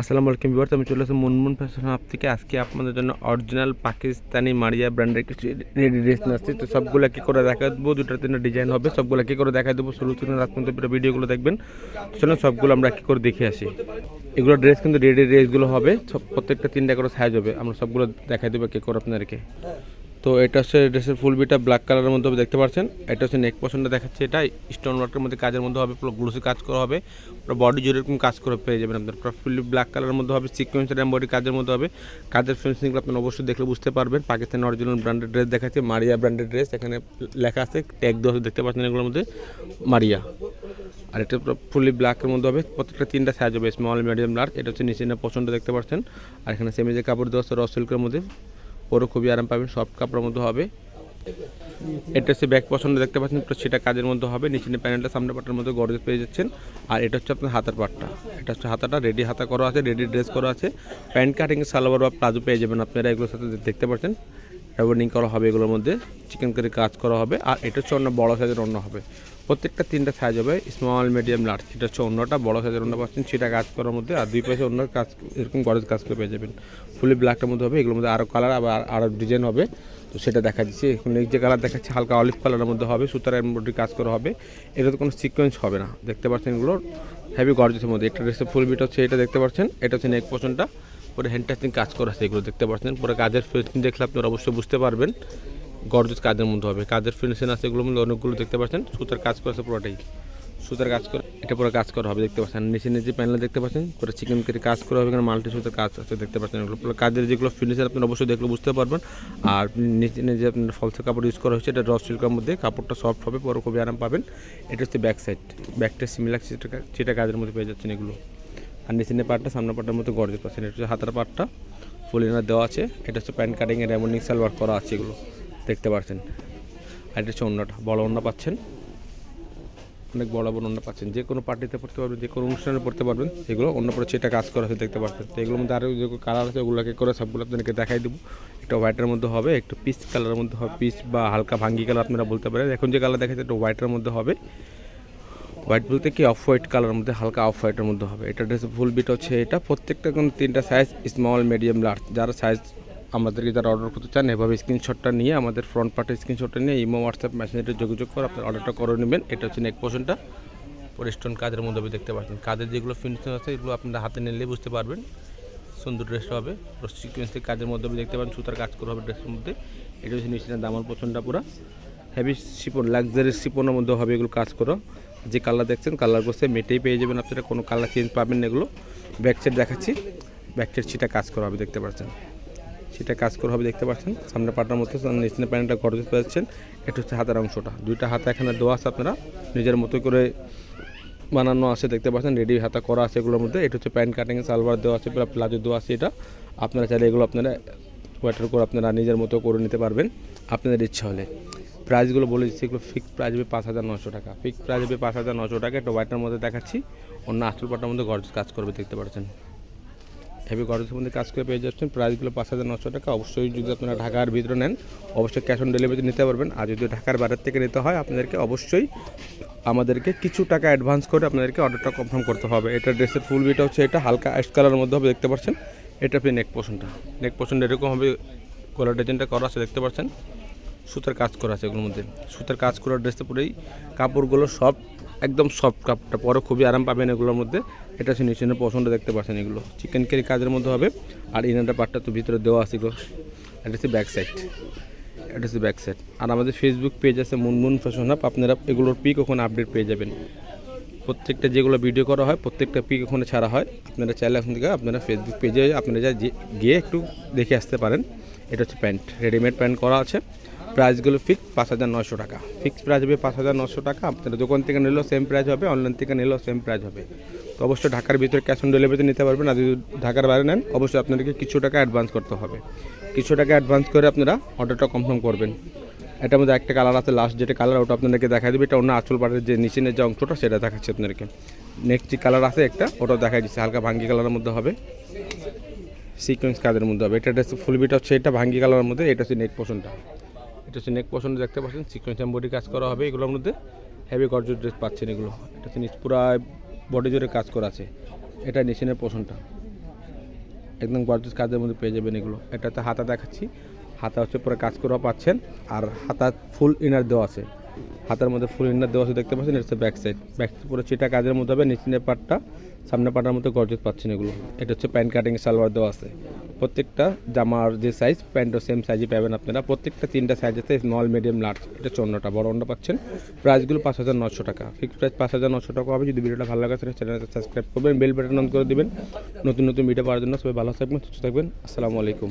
আসসালামু আলাইকুম ভিউয়ার্স, আমি চলে আসলাম মুনমুন ফ্যাশন হাব থেকে। আজকে আপনাদের জন্য অরিজিনাল পাকিস্তানি মারিয়া ব্র্যান্ডের কিছু রেডি ড্রেস নিয়ে আসছি। তো সবগুলো কী করে দেখা দেবো, দুটো তিনটা ডিজাইন হবে, সবগুলো কী করে দেখা দেবো। শুরু থেকে রাত পর্যন্ত পুরো ভিডিওগুলো দেখবেন। চলুন সবগুলো আমরা কী করে দেখে আসি। এগুলো ড্রেস কিন্তু রেডি ড্রেসগুলো হবে, সব প্রত্যেকটা তিনটা করে সাইজ হবে। আমরা সবগুলো দেখাই দেবো কী করে আপনাদেরকে। তো এটা হচ্ছে ড্রেসের ফুল বিটা ব্ল্যাক কালারের মধ্যে হবে, দেখতে পাচ্ছেন। এটা হচ্ছে নেক পোর্শনটা দেখাচ্ছে, এটা স্টোন ওয়ার্কের মধ্যে কাজের মধ্যে হবে, পুরো গ্লুসি কাজ করা হবে, পুরো বডি জুড়ে এরকম কাজ করে পেয়ে যাবেন আপনার। পুরো ফুল ব্ল্যাক কালারের মধ্যে হবে, সিকোয়েন্সের এমব্রয়ডারি কাজের মধ্যে হবে। কাজের ফিনিশিংগুলো আপনি অবশ্যই দেখলে বুঝতে পারবেন। পাকিস্তানি অরিজিনাল ব্র্যান্ডের ড্রেস দেখাচ্ছে, মারিয়া ব্র্যান্ডের ড্রেস। এখানে লেখা আছে ট্যাগ দেওয়া, দেখতে পাচ্ছেন এগুলোর মধ্যে মারিয়া। আর এটা ফুলি ব্ল্যাকের মধ্যে হবে, প্রত্যেকটা তিনটা সাইজ হবে, স্মল মিডিয়াম লার্জ। এটা হচ্ছে নিচে পছন্দ দেখতে পাচ্ছেন। আর এখানে সেমিজের কাপড় দেওয়া আছে র সিল্কের মধ্যে, পরে খুবই আরাম পাবেন, সফট কাপড়ের মধ্যে হবে। এটা হচ্ছে ব্যাক পছন্দ দেখতে পাচ্ছেন, সেটা কাজের মধ্যে হবে। নিচে প্যানেলটা সামনে পাটার মধ্যে গর্জেস পেয়ে যাচ্ছেন। আর এটা হচ্ছে আপনার হাতার পাটটা, এটা হচ্ছে হাতাটা রেডি হাতা করা আছে, রেডি ড্রেস করা আছে। প্যান্ট কাটিং সালোয়ার বা প্লাজো পেয়ে যাবেন আপনারা, এগুলোর সাথে দেখতে পাচ্ছেন রেবনিং করা হবে, এগুলোর মধ্যে চিকেন কারি কাজ করা হবে। আর এটা হচ্ছে অন্য বড়ো সাইজের অন্য হবে, প্রত্যেকটা তিনটা সাইজ হবে, স্মল মিডিয়াম লার্জ। এটা হচ্ছে অন্যটা বড়ো সাইজের অন্য পাচ্ছেন, সেটা কাজ করার মধ্যে। আর দুই পাশে অন্য কাজ এরকম গরজ কাজ করে পেয়ে যাবেন। ফুলি ব্ল্যাকটার মধ্যে হবে, এগুলোর মধ্যে আরও কালার আবার আরও ডিজাইন হবে। তো সেটা দেখা দিচ্ছে এখন, এই যে কালার দেখাচ্ছে হালকা অলিভ কালারের মধ্যে হবে, সুতার এমব্রয়ডারি কাজ করা হবে। এটা তো কোনো সিকোয়েন্স হবে না, দেখতে পাচ্ছেন এগুলো হেভি গর্জেসের মধ্যে। একটা ড্রেসের ফুল বিট হচ্ছে, এটা দেখতে পাচ্ছেন। এটা হচ্ছে নেক পোর্শনটা, পুরো হ্যান্ড টাচিং কাজ করা আছে, এগুলো দেখতে পাচ্ছেন। পুরো কাজের ফিনিশিং দেখলে আপনারা অবশ্যই বুঝতে পারবেন, গর্জেস কাজের মধ্যে হবে। কাজের ফিনিশিং আছে এগুলোর মধ্যে অনেকগুলো, দেখতে পাচ্ছেন। সুতার কাজ করা আছে পুরোটাই, সুতার কাজ করে এটা পুরো কাজ করা হবে, দেখতে পাচ্ছেন। নিচে নিচে প্যানেল দেখতে পাচ্ছেন, পুরো চিকেন কারি কাজ করা হবে, এখানে মাল্টি সুতার কাজ আছে, দেখতে পাচ্ছেন। এগুলো পুরো কাজের যেগুলো ফিনিশিং আপনারা অবশ্যই দেখলে বুঝতে পারবেন। আর নিচে নিচে আপনার ফলসের কাপড় ইউজ করা হয়েছে, এটা র সিল্কের মধ্যে, কাপড়টা সফট হবে, পরে খুবই আরাম পাবেন। এটা হচ্ছে ব্যাক সাইড, ব্যাকটা সিমিলার সেটা কাজের মধ্যে পেয়ে যাচ্ছেন এগুলো। আর নিচের পাটটা সামনের পাটটার মধ্যে গর্জেস পাচ্ছেন। এটা হচ্ছে হাতার পাটটা ফুল ইনার দেওয়া আছে। এটা হচ্ছে প্যান্ট কাটিংয়ের রেমন্ডিং সালোয়ার করা আছে, এগুলো দেখতে পাচ্ছেন। আর এটা হচ্ছে অন্যটা, বড় অন্য পাচ্ছেন, অনেক বড় বড় অন্য পাচ্ছেন, যে কোনো পার্টিতে পড়তে পারবেন, যে কোনো অনুষ্ঠানে পড়তে পারবেন। এগুলো অন্য পরে সেটা কাজ করা আছে, দেখতে পাচ্ছেন। তো এগুলোর মধ্যে আরও যে কালার আছে ওগুলোকে করে সবগুলো আপনাদেরকে দেখাই দেবো। একটা হোয়াইটের মধ্যে হবে, একটু পিচ কালারের মধ্যে হবে, পিচ বা হালকা ভাঙ্গি কালার আপনারা বলতে পারেন। এখন যে কালার দেখাচ্ছে এটা হোয়াইটের মধ্যে হবে, হোয়াইট বলতে কি অফ হোয়াইট কালারের মধ্যে, হালকা অফ হোয়াইটের মধ্যে হবে। এটা ড্রেসের ফুল বিট হচ্ছে, এটা প্রত্যেকটা কোনো তিনটা সাইজ, স্মল মিডিয়াম লার্জ। যারা সাইজ আমাদেরকে যারা অর্ডার করতে চান, এভাবে স্ক্রিনশটটা নিয়ে আমাদের ফ্রন্ট পার্টের স্ক্রিনশটটা নিয়ে ইমো হোয়াটসঅ্যাপ মেসেঞ্জারে যোগাযোগ করে আপনার অর্ডারটা করে নেবেন। এটা হচ্ছে নেক পোর্শনটা, পরে স্টোন কাজের মধ্যে হবে, দেখতে পাচ্ছেন। কাজের যেগুলো ফিনিশিং আছে এগুলো আপনারা হাতে নিলেই বুঝতে পারবেন, সুন্দর ড্রেসটা হবে। সিকোয়েন্সের কাজের মধ্যে হবে, দেখতে পাচ্ছেন। সুতার কাজ করা হবে ড্রেসের মধ্যে। এটা হচ্ছে নিচে দামার পোর্শনটা, পুরো হেভি শিপন, লাক্সারি শিপনের মধ্যে হবে এগুলো কাজ করা। যে কালার দেখছেন কালার করছে মেটেই পেয়ে যাবেন আপনারা, কোনো কালার চেঞ্জ পাবেন না এগুলো। ব্যাক সাইড দেখাচ্ছি, ব্যাক সাইড সেটা কাজ করা হবে, দেখতে পাচ্ছেন। সেটা কাজ করা হবে, দেখতে পাচ্ছেন। সামনে পাটার মধ্যে নিচে প্যান্টটা গর্জেস পাচ্ছেন। এটা হচ্ছে হাতের অংশটা, দুইটা হাতা এখানে দেওয়া আছে, আপনারা নিজের মতো করে বানানো আছে, দেখতে পাচ্ছেন। রেডি হাতা করা আছে এগুলোর মধ্যে। এটা হচ্ছে প্যান্ট কাটিং সালোয়ার দেওয়া আছে, প্লাজো দেওয়া আছে। এটা আপনারা চাইলে এগুলো আপনারা ওয়াটার করে আপনারা নিজের মতো করে নিতে পারবেন আপনাদের ইচ্ছা হলে। প্রাইসগুলো বলে দিচ্ছি, এগুলো ফিক্সড প্রাইস হবে 5,900 টাকা, ফিক্সড প্রাইস হবে 5,900 টাকা। একটা হোয়াইটের মধ্যে দেখাচ্ছি, অন্য আঁচল পাটার মধ্যে গর্জেস কাজ করবে, দেখতে পাচ্ছেন। হেভি গর্জেসের মধ্যে কাজ করে পেয়ে যাচ্ছেন। প্রাইসগুলো 5,900 টাকা। অবশ্যই যদি আপনারা ঢাকার ভিতরে নেন অবশ্যই ক্যাশ অন ডেলিভারি নিতে পারবেন। আর যদি ঢাকার বাইরের থেকে নিতে হয় আপনাদেরকে অবশ্যই আমাদেরকে কিছু টাকা অ্যাডভান্স করে আপনাদেরকে অর্ডারটা কনফার্ম করতে হবে। এটা ড্রেসের ফুল বিটা হচ্ছে, এটা হালকা অ্যাশ কালারের মধ্যে হবে, দেখতে পাচ্ছেন। এটা আপনি নেক পোর্শনটা, নেক পোর্শনটা এরকম হবে, গলার ডিজাইনটা করা আছে, দেখতে পাচ্ছেন। সুতার কাজ করা আছে এগুলোর মধ্যে, সুতার কাজ করা ড্রেসটা পুরোই কাপড়গুলো সব একদম সফট কাপড়টা, পরে খুবই আরাম পাবেন এগুলোর মধ্যে। এটা হচ্ছে নিচে পছন্দ, দেখতে পাচ্ছেন। এগুলো চিকেন কারি কাজের মধ্যে হবে। আর ইনারটা পার্টটা তো ভিতরে দেওয়া আছে এগুলো। এটা হচ্ছে ব্যাক সাইড, এটা হচ্ছে ব্যাক সাইড। আর আমাদের ফেসবুক পেজ আছে মুনমুন ফ্যাশন হাব, আপনারা এগুলোর পিক ওখানে আপডেট পেয়ে যাবেন। প্রত্যেকটা যেগুলো ভিডিও করা হয় প্রত্যেকটা পিক ওখানে ছাড়া হয়। আপনারা চাইলে এখন থেকে আপনারা ফেসবুক পেজে আপনারা যা গিয়ে একটু দেখে আসতে পারেন। এটা হচ্ছে প্যান্ট, রেডিমেড প্যান্ট করা আছে। প্রাইসগুলো ফিক্স 5,900 টাকা, ফিক্সড প্রাইস হবে 5,900 টাকা। আপনারা দোকান থেকে নিলেও সেম প্রাইস হবে, অনলাইন থেকে নিলেও সেম প্রাইস হবে। তো অবশ্যই ঢাকার ভিতরে ক্যাশ অন ডেলিভারিতে নিতে পারবেন। আর যদি ঢাকার বাইরে নেন অবশ্যই আপনাদেরকে কিছু টাকা অ্যাডভান্স করতে হবে। কিছু টাকা অ্যাডভান্স করে আপনারা অর্ডারটা কনফার্ম করবেন। এটার মধ্যে একটা কালার আছে, লাস্ট যেটা কালার ওটা আপনাদেরকে দেখা দেবে। এটা অন্য আঁচল পাড়ের যে নিচের যে অংশটা সেটা দেখাচ্ছে আপনাদেরকে। নেক্সট যে কালার আছে একটা, ওটাও দেখা দিচ্ছে, হালকা ভাঙ্গি কালারের মধ্যে হবে, সিকোয়েন্স কাজের মধ্যে হবে। এটা ড্রেস ফুল বিট হচ্ছে, এটা ভাঙ্গি কালারের মধ্যে। এটা হচ্ছে নেক পোর্শনটা, এটা হচ্ছে নেক পোর্শন, দেখতে পাচ্ছেন। সিকোয়েন্স এমব্রয়ডারি কাজ করা হবে এগুলোর মধ্যে, হেভি গর্জিয়াস ড্রেস পাচ্ছেন এগুলো। এটা হচ্ছে নিচ পুরো বডি জুড়ে কাজ করা আছে। এটা নিচের পোর্শনটা, একদম গর্জিয়াস কাজের মধ্যে পেয়ে যাবেন এগুলো। এটা তো হাতা দেখাচ্ছি, হাতা হচ্ছে পুরো কাজ করা পাচ্ছেন, আর হাতা ফুল ইনার দেওয়া আছে, হাতার মধ্যে ফুল ইনার দেওয়া আছে দেখতে পাচ্ছেন। এটা হচ্ছে ব্যাক সাইড পুরো চিটা কাজের মধ্যে হবে, নিচের পার্টটা সামনের পার্টের মধ্যে গর্জিয়াস পাচ্ছেন এগুলো। এটা হচ্ছে প্যান্ট কাটিং সালোয়ার দেওয়া আছে। প্রত্যেকটা জামার যে সাইজ প্যান্টও সেম সাইজে পাবেন আপনারা, প্রত্যেকটা 3টা সাইজ আছে, স্মল মিডিয়াম লার্জ। এটা 54টা, বড় অন্যটা পাচ্ছেন। প্রাইসগুলো 5,900 টাকা, ফিক্সড প্রাইস 5,900 টাকা হবে। যদি ভিডিওটা ভালো লাগে তাহলে চ্যানেলটা সাবস্ক্রাইব করবেন, বেল বাটন অন করে দিবেন নতুন নতুন ভিডিও পাওয়ার জন্য। সবাই ভালো থাকবেন, সুস্থ থাকবেন, আসসালামু আলাইকুম।